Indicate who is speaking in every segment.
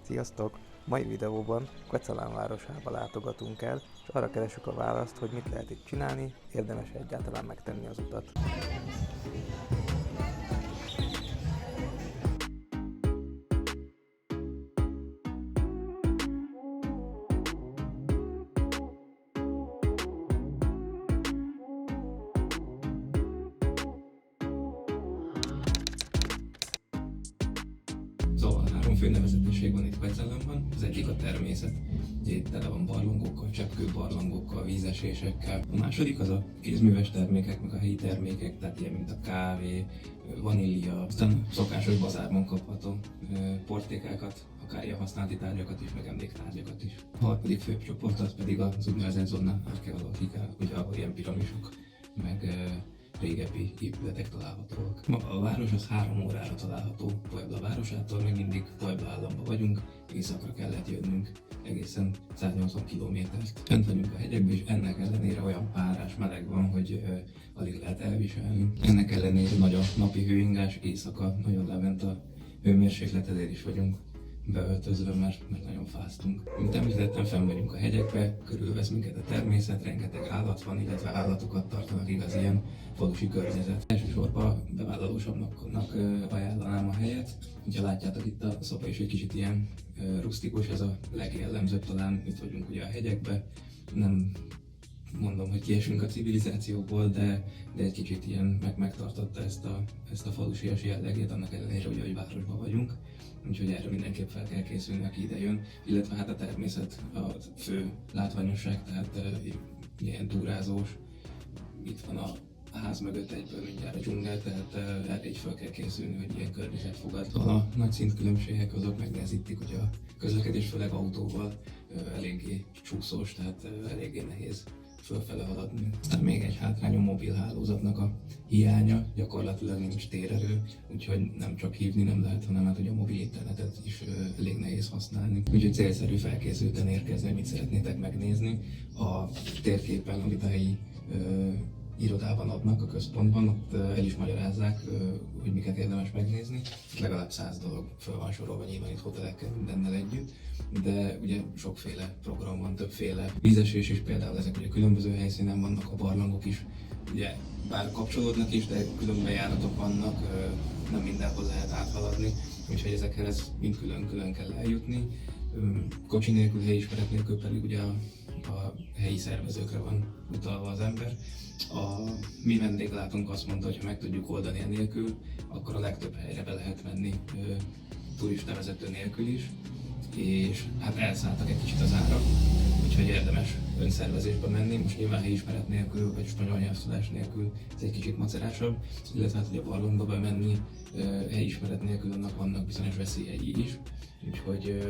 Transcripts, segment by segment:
Speaker 1: Sziasztok! Mai videóban Kecalán városába látogatunk el, és arra keresünk a választ, hogy mit lehet itt csinálni, érdemes egyáltalán megtenni az utat.
Speaker 2: Szóval három fő nevezetesség van itt Kecalánban. Az egyik a természet. Ugye itt tele van barlangokkal, cseppkőbarlangokkal, vízesésekkel. A második az a kézműves termékek, meg a helyi termékek, tehát ilyen mint a kávé, vanília, aztán szokásos bazárban kapható portékákat, akár ilyen használati tárgyakat is, meg emléktárgyakat is. A harmadik fő csoport az pedig az úgynevezett zona archeológica, ugye ahol ilyen piramisok, meg régebbi épületek találhatóak. A város az 3 órára található Puebla városától, még mindig Puebla államban vagyunk, északra kellett jönnünk egészen 180 kilométert. Fent vagyunk a hegyekben, és ennek ellenére olyan párás, meleg van, hogy alig lehet elviselni. Ennek ellenére nagy a napi hőingás, éjszaka nagyon lement a hőmérséklet, ezért is vagyunk beöltözve, mert nagyon fáztunk. Mint említettem, fenn vagyunk a hegyekbe, körülvesz minket a természet, rengeteg állat van, illetve állatokat tartanak, igaz ilyen falusi környezet. Elsősorban bevállalósabbnak ajánlanám a helyet. Ha látjátok, itt a szoba is egy kicsit ilyen rustikus, ez a legjellemzőbb, talán itt vagyunk ugye a hegyekbe. Nem mondom, hogy kiesünk a civilizációból, de egy kicsit ilyen megtartotta ezt a falusias jellegét, annak ellenére, hogy városban vagyunk. Úgyhogy erre mindenképp fel kell készülni, aki ide jön, illetve hát a természet a fő látványosság, tehát ilyen túrázós. Itt van a ház mögött egyből mindjárt a dzsungel, tehát erre így fel kell készülni, hogy ilyen környezet fogad. A nagy szintkülönbségek azok megnehezítik, hogy a közlekedés főleg autóval eléggé csúszós, tehát eléggé nehéz fölfele haladni. Aztán még egy hátrány a mobil hálózatnak a hiánya, gyakorlatilag nincs térerő, úgyhogy nem csak hívni nem lehet, hanem hát ugye a mobil internetet is elég nehéz használni. Úgyhogy célszerű felkészülten érkezni, mit szeretnétek megnézni. A térképen, amit a helyi irodában adnak a központban, ott el is magyarázzák, hogy miket érdemes megnézni. Legalább 100 dolog föl van sorolva, nyilván itt hotelekkel mindennel együtt, de ugye sokféle program van, többféle vízesés is, például ezek ugye különböző helyszínen vannak, a barlangok is, ugye bár kapcsolódnak is, de különböző járatok vannak, nem mindenhol lehet áthaladni, úgyhogy ezekhez mind külön-külön kell eljutni. Kocsi nélkül, helyismeret nélkül pedig ugye a helyi szervezőkre van utalva az ember. A mi vendéglátónk azt mondta, hogy ha meg tudjuk oldani enélkül, akkor a legtöbb helyre be lehet menni turista vezető nélkül is, és hát elszálltak egy kicsit az árak, úgyhogy érdemes önszervezésbe menni. Most nyilván helyismeret nélkül, vagy spanyol nyelvtudás nélkül ez egy kicsit macerásabb, illetve hát ugye a barlangba bemenni helyismeret nélkül, annak vannak bizonyos veszélyei is, úgyhogy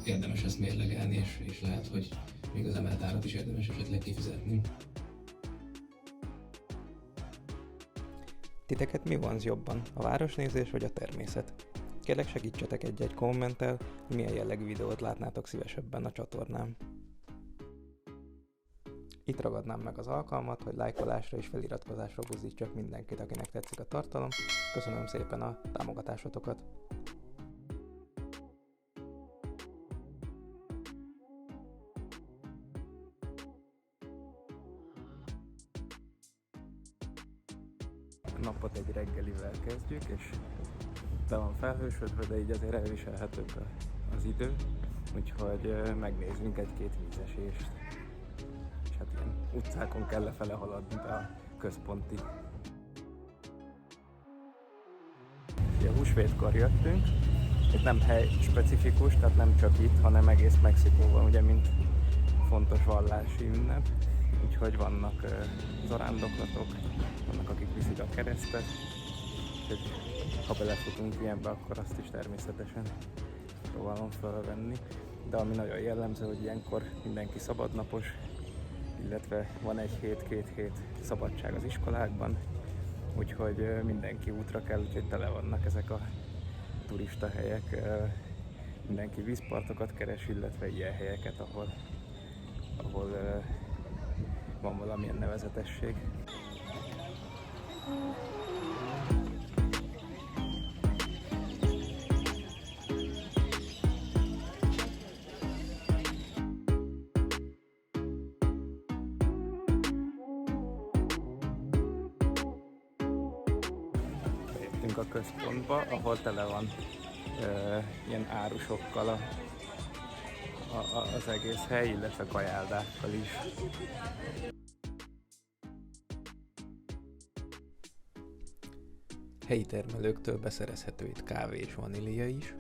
Speaker 2: érdemes ezt mérlegelni, és lehet, hogy még az emelt árat is érdemes esetleg kifizetni.
Speaker 1: Titeket mi vonz jobban, a városnézés vagy a természet? Kérlek segítsetek egy-egy kommenttel, hogy milyen jellegű videót látnátok szívesebben a csatornán. Itt ragadnám meg az alkalmat, hogy lájkolásra és feliratkozásra buzdítsak mindenkit, akinek tetszik a tartalom. Köszönöm szépen a támogatásotokat! A napot egy reggelivel kezdjük, és be van felhősödve, de így azért elviselhetőbb az idő, úgyhogy megnézzünk egy-két vízesést, és hát ilyen utcákon kell lefele haladni be a központig. Ugye húsvétkor jöttünk, itt nem hely specifikus, tehát nem csak itt, hanem egész Mexikóban, ugye mint fontos vallási ünnep, úgyhogy vannak zarándoklatok, vannak akik viszik a keresztet, úgyhogy ha belefutunk ilyenbe, akkor azt is természetesen próbálom felvenni. De ami nagyon jellemző, hogy ilyenkor mindenki szabadnapos, illetve van 1 hét, 2 hét szabadság az iskolákban, úgyhogy mindenki útra kell, úgyhogy tele vannak ezek a turista helyek. Mindenki vízpartokat keres, illetve ilyen helyeket, ahol van valamilyen nevezetesség. beértünk a központba, ahol tele van ilyen árusokkal az egész hely, illetve kajáldákkal is. Helyi termelőktől beszerezhető itt kávé és vanília is.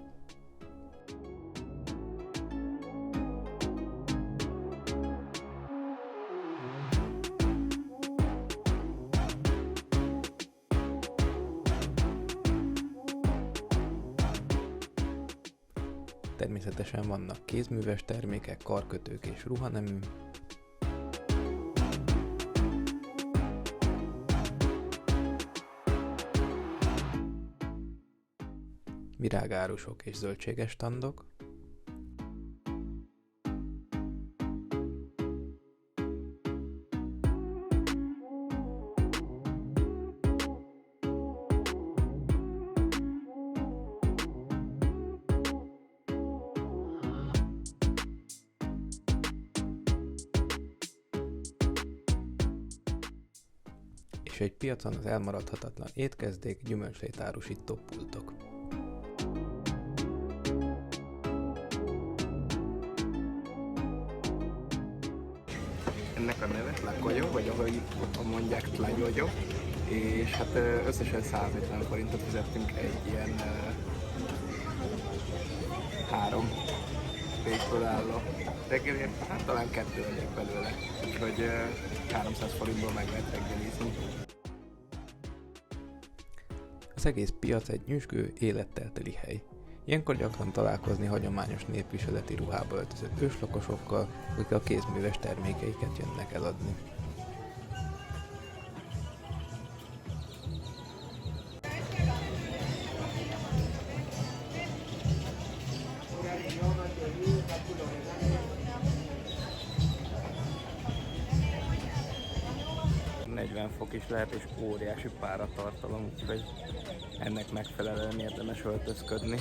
Speaker 1: Természetesen vannak kézműves termékek, karkötők és ruhanemű. Virágárusok és zöldséges standok. És egy piacon az elmaradhatatlan étkezdék, gyümölcslét árusító pultok. Ennek a neve Tlacoyo, vagy ahogy mondják, Tlacoyo, és hát összesen 150 forintot fizettünk egy ilyen 3 pékből álló reggelért, hát talán 2 elég belőle, úgyhogy 300 forintból meg lehet reggelizni. Az egész piac egy nyüzsgő, élettel teli hely. Ilyenkor gyakran találkozni hagyományos népviseleti ruhába öltözött őslakosokkal, akik a kézműves termékeiket jönnek eladni. Fok is lehet, és óriási páratartalom, úgyhogy ennek megfelelően érdemes öltözködni.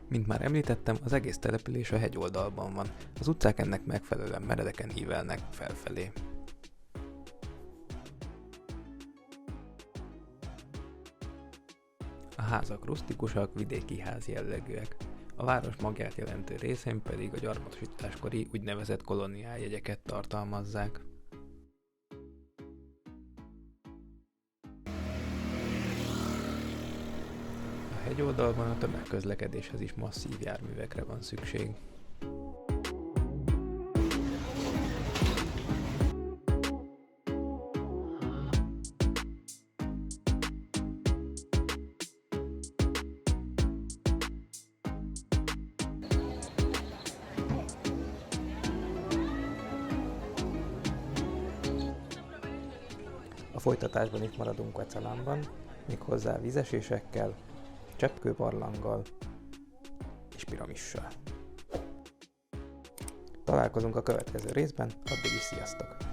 Speaker 1: Mint már említettem, az egész település a hegyoldalban van. Az utcák ennek megfelelően meredeken ívelnek felfelé. A házak rusztikusak, vidéki ház jellegűek. A város magját jelentő részén pedig a gyarmatosításkori úgynevezett koloniáljegyeket tartalmazzák. A hegyoldalban a tömegközlekedéshez is masszív járművekre van szükség. A folytatásban itt maradunk Quetzalánban, méghozzá vízesésekkel, cseppkőbarlanggal és piramissal. Találkozunk a következő részben, addig is sziasztok!